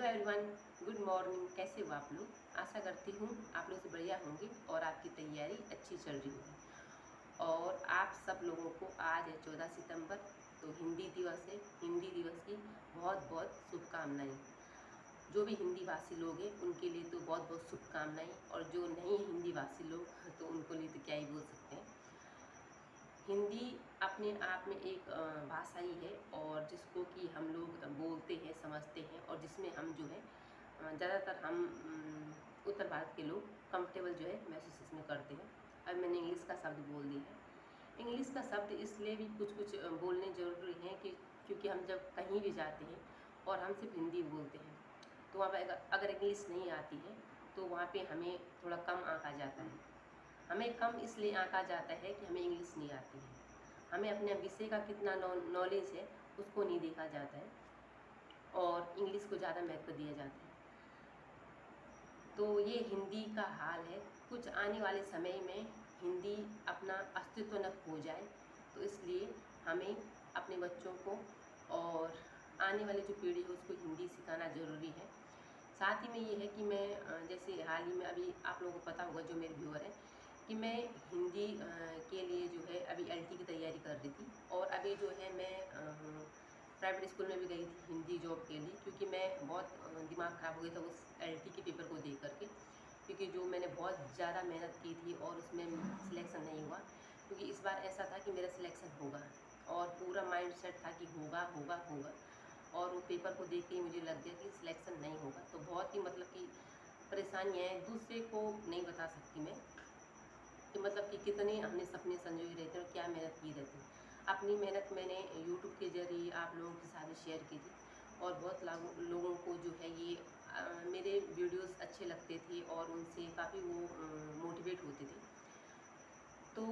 Hello everyone, good morning. कैसे हो आप लोग? आशा करती हूँ आप लोग से बढ़िया होंगे और आपकी तैयारी अच्छी चल रही होगी। और आप सब लोगों को आज है 14 सितंबर, तो हिंदी दिवस है। हिंदी दिवस की बहुत बहुत शुभकामनाएं। जो भी हिंदी भाषी लोग हैं उनके लिए तो बहुत बहुत शुभकामनाएं, और जो नहीं हिंदी भाषी लोग तो उनको लिए तो क्या ही बोल सकते हैं। हिंदी अपने आप में एक भाषा ही है, और जिसको कि हम लोग बोलते हैं, समझते हैं, और जिसमें हम जो है ज़्यादातर हम उत्तर भारत के लोग कंफर्टेबल जो है महसूस इसमें करते हैं। अब मैंने इंग्लिश का शब्द बोल दिया है। इंग्लिश का शब्द इसलिए भी कुछ कुछ बोलने ज़रूरी हैं कि क्योंकि हम जब कहीं भी जाते हैं और हम सिर्फ हिंदी बोलते हैं, तो वहाँ पर अगर इंग्लिश नहीं आती है तो वहाँ पे हमें थोड़ा कम आंका जाता है। हमें कम इसलिए आंका जाता है कि हमें इंग्लिश नहीं आती है। हमें अपने विषय का कितना नॉलेज है उसको नहीं देखा जाता है, और इंग्लिश को ज़्यादा महत्व दिया जाता है। तो ये हिंदी का हाल है। कुछ आने वाले समय में हिंदी अपना अस्तित्व न खो जाए, तो इसलिए हमें अपने बच्चों को और आने वाली जो पीढ़ी है उसको हिंदी सिखाना ज़रूरी है। साथ ही में ये है कि मैं जैसे हाल ही में अभी आप लोगों को पता होगा, जो मेरे व्यूअर हैं, कि मैं हिंदी के लिए जो है अभी एलटी की तैयारी कर रही थी। और अभी जो है मैं प्राइवेट स्कूल में भी गई थी हिंदी जॉब के लिए, क्योंकि मैं बहुत दिमाग ख़राब हो गया था उस एलटी के पेपर को देख करके, क्योंकि जो मैंने बहुत ज़्यादा मेहनत की थी और उसमें सिलेक्शन नहीं हुआ। क्योंकि इस बार ऐसा था कि मेरा सिलेक्शन होगा, और पूरा माइंड सेट था कि होगा होगा होगा, और वो पेपर को देख के ही मुझे लग गया कि सिलेक्शन नहीं होगा। तो बहुत ही मतलब कि परेशानियाँ हैं, दूसरे को नहीं बता सकती मैं कि मतलब कि कितने हमने सपने संजोए रहते हैं और क्या मेहनत की रहती है। अपनी मेहनत मैंने यूट्यूब के ज़रिए आप लोगों के साथ शेयर की थी, और बहुत लोगों को जो है ये मेरे वीडियोस अच्छे लगते थे और उनसे काफ़ी वो मोटिवेट होते थे। तो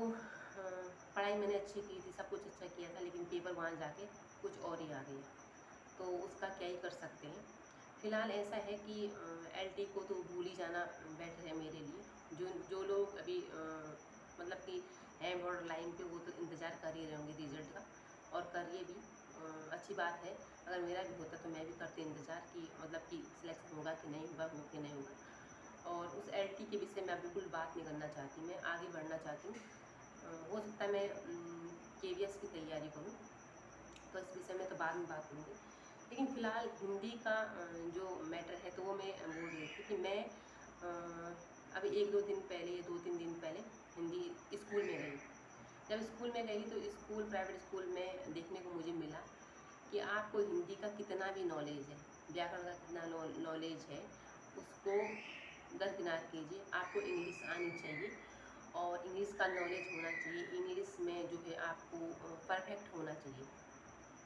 पढ़ाई मैंने अच्छी की थी, सब कुछ अच्छा किया था, लेकिन पेपर वहाँ जाके कुछ और ही आ गया। तो उसका क्या ही कर सकते हैं। फ़िलहाल ऐसा है कि एलटी को तो भूल ही जाना बेटर है मेरे लिए। जो जो लोग अभी मतलब कि हैं बॉर्डर लाइन पे, वो तो इंतज़ार कर ही रहे होंगे रिज़ल्ट का, और करिए भी। अच्छी बात है। अगर मेरा भी होता तो मैं भी करती इंतज़ार कि मतलब कि सिलेक्शन होगा कि नहीं होगा, हो कि नहीं होगा। और उस एलटी के विषय में अब बिल्कुल बात नहीं करना चाहती, मैं आगे बढ़ना चाहती हूँ। हो सकता है मैं केवीएस की तैयारी करूँ, तो इस विषय में तो बाद में बात करूँगी। लेकिन फ़िलहाल हिंदी का जो मैटर है तो वो मैं बोल रही थी कि मैं अभी 1-2 दिन पहले या 2-3 दिन पहले हिंदी स्कूल में गई। जब स्कूल में गई तो स्कूल, प्राइवेट स्कूल में देखने को मुझे मिला कि आपको हिंदी का कितना भी नॉलेज है, व्याकरण का कितना नॉलेज है, उसको दरकिनार कीजिए। आपको इंग्लिश आनी चाहिए, और इंग्लिश का नॉलेज होना चाहिए। इंग्लिश में जो है आपको परफेक्ट होना चाहिए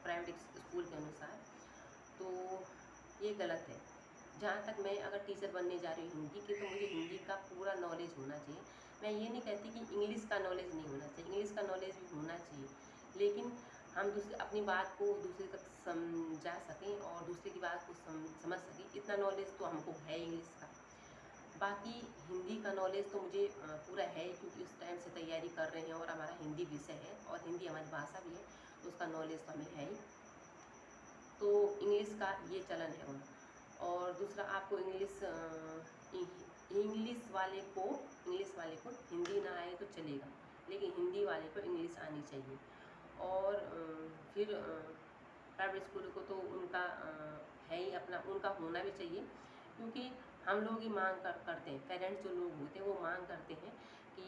प्राइवेट स्कूल के अनुसार। तो ये गलत है। जहाँ तक मैं अगर टीचर बनने जा रही हूँ हिंदी की, तो मुझे हिंदी का पूरा नॉलेज होना चाहिए। मैं ये नहीं कहती कि इंग्लिश का नॉलेज नहीं होना चाहिए, इंग्लिश का नॉलेज भी होना चाहिए, लेकिन हम दूसरे अपनी बात को दूसरे तक समझा सकें और दूसरे की बात को समझ सकें, इतना नॉलेज तो हमको है इंग्लिश का। बाकी हिंदी का नॉलेज तो मुझे पूरा है ही, क्योंकि उस टाइम से तैयारी कर रहे हैं और हमारा हिंदी विषय है और हिंदी हमारी भाषा भी है, तो उसका नॉलेज तो हमें है ही। तो इंग्लिश का ये चलन है वहाँ। और दूसरा, आपको इंग्लिश वाले को हिंदी ना आए तो चलेगा, लेकिन हिंदी वाले को इंग्लिश आनी चाहिए। और फिर प्राइवेट स्कूल को तो उनका है ही अपना, उनका होना भी चाहिए, क्योंकि हम लोग ही मांग करते हैं, पेरेंट्स जो लोग होते हैं वो मांग करते हैं कि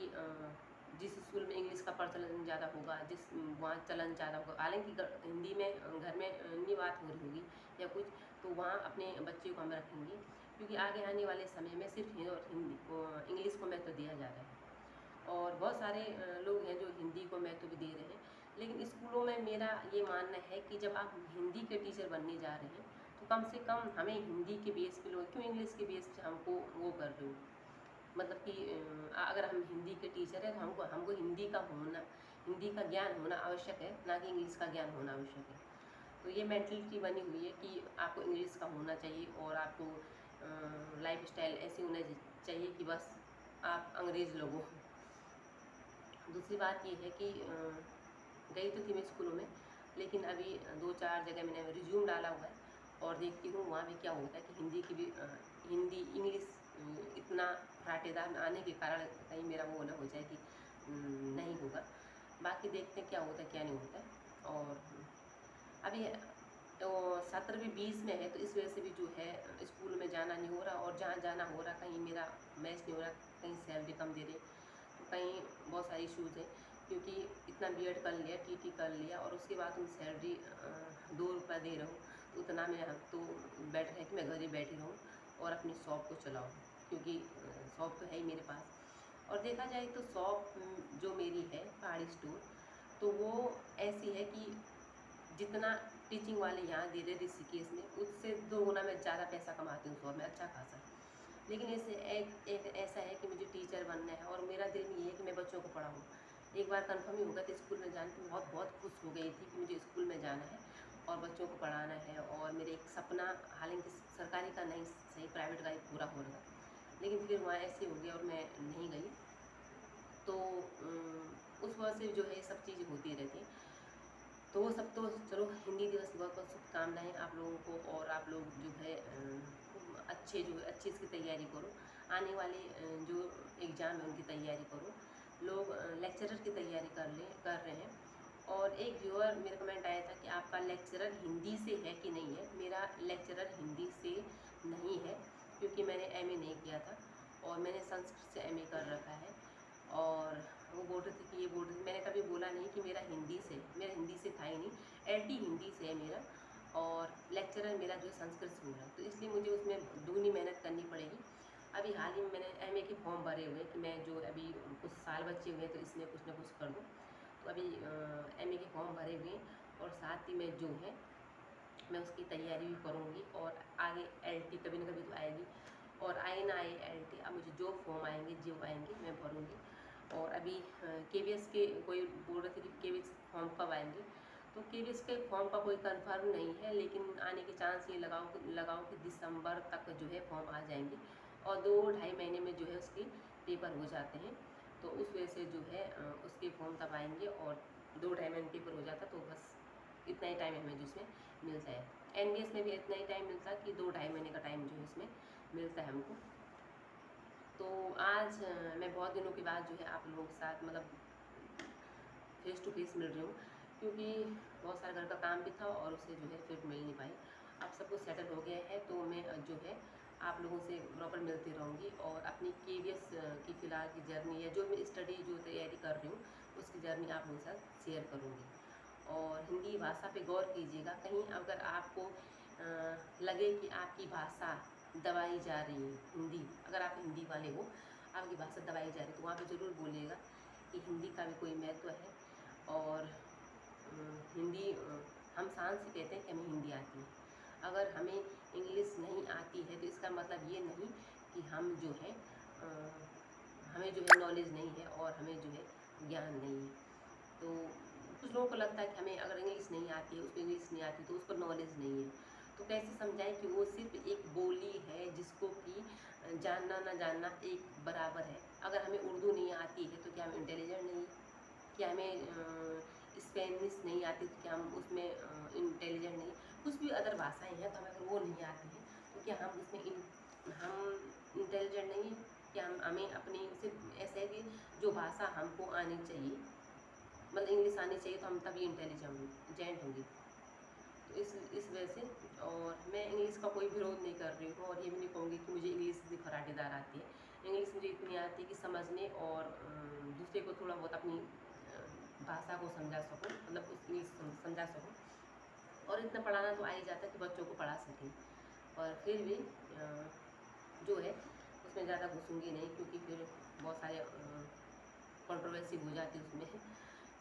जिस स्कूल में इंग्लिश का प्रचलन ज़्यादा होगा, जिस वहाँ चलन ज़्यादा होगा, हालांकि हिंदी में घर में नहीं बात हो रही होगी या कुछ, तो वहाँ अपने बच्चे को हम रखेंगे, क्योंकि आगे आने वाले समय में सिर्फ हिंदी इंग्लिश को महत्व दिया जा रहा है। और बहुत सारे लोग हैं जो हिंदी को महत्व भी दे रहे हैं। लेकिन स्कूलों में मेरा ये मानना है कि जब आप हिंदी के टीचर बनने जा रहे हैं, तो कम से कम हमें हिंदी के बेस पे लोग क्यों इंग्लिश के बेस पे हमको वो कर रहे हो। मतलब कि अगर हम हिंदी के टीचर हैं तो हमको हमको हिंदी का ज्ञान होना आवश्यक है, ना कि इंग्लिश का ज्ञान होना आवश्यक है। तो ये मेंटलिटी बनी हुई है कि आपको इंग्लिश का होना चाहिए, और आपको लाइफ स्टाइल ऐसी होना चाहिए कि बस आप अंग्रेज़ लोगों। दूसरी बात ये है कि गई तो थी मैं स्कूलों में, लेकिन अभी 2-4 जगह मैंने रिज्यूम डाला हुआ है, और देखती हूँ वहाँ भी क्या होता है कि हिंदी की भी हिंदी इंग्लिश इतना फराटेदार आने के कारण कहीं मेरा वो ना हो जाए कि नहीं होगा। बाकी देखते हैं क्या होता है क्या नहीं होता है। और अभी तो 17 भी 20 में है, तो इस वजह से भी जो है स्कूल में जाना नहीं हो रहा, और जहाँ जाना हो रहा कहीं मेरा मैच नहीं हो रहा, कहीं सैलरी कम दे रहे, तो कहीं बहुत सारे इश्यूज़ हैं। क्योंकि इतना बीएड कर लिया, टीटी कर लिया, और उसके बाद तुम सैलरी 2 रुपये दे रहे हो, तो उतना में तो बेटर है कि मैं घर ही बैठी रहूँ और अपनी शॉप को चलाऊँ, क्योंकि शॉप तो है ही मेरे पास। और देखा जाए तो शॉप जो मेरी है पहाड़ी स्टोर, तो वो ऐसी है कि जितना टीचिंग वाले यहाँ दे रहे ऋषिकेश में, उससे 2 गुना मैं ज़्यादा पैसा कमाती हूँ शॉप में, अच्छा खासा। लेकिन इसे एक ऐसा है कि मुझे टीचर बनना है, और मेरा दिल में ये है कि मैं बच्चों को पढ़ाऊँ। एक बार कंफर्म ही होगा तो स्कूल में जाने की बहुत खुश हो गई थी कि मुझे स्कूल में जाना है और बच्चों को पढ़ाना है। और मेरे एक सपना, हालांकि सरकारी का नहीं, सही प्राइवेट का ही पूरा हो रहा, लेकिन फिर वहाँ ऐसे हो गया और मैं नहीं गई। तो उस वजह से जो है ये सब चीज़ें होती रहती हैं। तो वो सब तो चलो, हिंदी दिवस की बहुत बहुत शुभकामनाएँ आप लोगों को। और आप लोग जो है अच्छे इसकी तैयारी करो, आने वाले जो एग्ज़ाम है उनकी तैयारी करो। लोग लेक्चरर की तैयारी कर रहे हैं। और एक व्यूअर मेरा कमेंट आया था कि आपका लेक्चरर हिंदी से है कि नहीं है। मेरा लेक्चरर हिंदी से नहीं है, क्योंकि मैंने एमए नहीं किया था, और मैंने संस्कृत से एमए कर रखा है। और वो बोल रहे थे कि ये बोल रहे थे, मैंने कभी बोला नहीं कि मेरा हिंदी से था ही नहीं। एलटी हिंदी से है मेरा, और लेक्चरर मेरा जो संस्कृत से हो रहा है, तो इसलिए मुझे उसमें दुगनी मेहनत करनी पड़ेगी। अभी हाल ही में मैंने एमए के फॉर्म भरे हुए हैं कि मैं जो अभी कुछ साल बचे हुए हैं, तो इसमें कुछ ना कुछ कर दूँ। तो अभी एमए के फॉर्म भरे हुए हैं, और साथ ही में जो है मैं उसकी तैयारी भी करूँगी। और आगे एलटी कभी ना कभी तो आएगी, और आए ना आए एलटी, अब मुझे जो फॉर्म आएंगे जो आएंगे मैं भरूँगी। और अभी केवीएस के कोई बोल रहे थे कि केवीएस फॉर्म कब आएंगे, तो केवीएस के फॉर्म का कोई कंफर्म नहीं है, लेकिन आने के चांस ये लगाओ कि दिसंबर तक जो है फॉर्म आ जाएंगे, और 2-2.5 महीने में जो है उसके पेपर हो जाते हैं। तो उस वजह से जो है उसके फॉर्म तब आएंगे, और 2-2.5 महीने पेपर हो जाता, तो बस इतना ही टाइम हमें जिसमें मिल जाए। एनबीएस में भी इतना ही टाइम मिलता कि 2-2.5 महीने का टाइम जो है इसमें मिलता है हमको। तो आज मैं बहुत दिनों के बाद जो है आप लोगों के साथ मतलब फेस टू फेस मिल रही हूँ, क्योंकि बहुत सारा घर का काम भी था, और उससे जो है फिर मिल नहीं पाई। अब सब कुछ सेटल हो गया है, तो मैं जो है आप लोगों से प्रॉपर मिलती रहूँगी, और अपनी केवीएस की फ़िलहाल की जर्नी, या जो मैं स्टडी जो तैयारी कर रही हूँ उसकी जर्नी आप लोगों के साथ शेयर करूँगी। और हिंदी भाषा पे गौर कीजिएगा, कहीं अगर आपको लगे कि आपकी भाषा दबाई जा रही है, हिंदी, अगर आप हिंदी वाले हो, आपकी भाषा दबाई जा रही है, तो वहाँ पे ज़रूर बोलिएगा कि हिंदी का भी कोई महत्व है। और हिंदी हम शान से कहते हैं कि हमें हिंदी आती है। अगर हमें इंग्लिश नहीं आती है, तो इसका मतलब ये नहीं कि हम जो है हमें जो है नॉलेज नहीं है, और हमें जो है ज्ञान नहीं है। तो कुछ लोगों को लगता है कि हमें अगर इंग्लिश नहीं आती है, उसको इंग्लिश नहीं आती, तो उसको नॉलेज नहीं है। तो कैसे समझाएं कि वो सिर्फ एक बोली है, जिसको कि जानना ना जानना एक बराबर है। अगर हमें उर्दू नहीं आती है, तो क्या हम इंटेलिजेंट नहीं है? क्या हमें स्पेनिश नहीं आती, तो क्या हम उसमें इंटेलिजेंट नहीं? कुछ भी अदर भाषाएं हैं, तो हमें अगर वो नहीं आती है, तो क्या हम उसमें हम इंटेलिजेंट नहीं है? क्या हमें अपनी सिर्फ ऐसा है कि जो भाषा हमको आनी चाहिए, मतलब इंग्लिश आनी चाहिए, तो हम तभी इंटेलिजेंट होंगे। तो इस वजह से, और मैं इंग्लिश का कोई विरोध नहीं कर रही हूँ, और ये भी नहीं कहूँगी कि मुझे इंग्लिश इतनी फराटेदार आती है। इंग्लिश मुझे इतनी आती है कि समझने, और दूसरे को थोड़ा बहुत अपनी भाषा को समझा सकूँ, मतलब उस इंग्लिश समझा सकूँ। और इतना पढ़ाना तो आ ही जाता है कि बच्चों को पढ़ा सकें। और फिर भी जो है उसमें ज़्यादा घुसूँगी नहीं, क्योंकि फिर बहुत सारे कंट्रोवर्सी हो जाती है उसमें।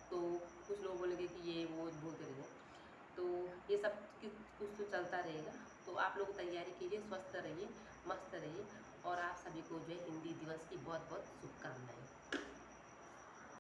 तो कुछ लोग बोलेंगे कि ये वो बोलते रहेंगे, तो ये सब कुछ तो चलता रहेगा। तो आप लोग तैयारी कीजिए, स्वस्थ रहिए, मस्त रहिए, और आप सभी को जो है हिंदी दिवस की बहुत बहुत शुभकामनाएँ।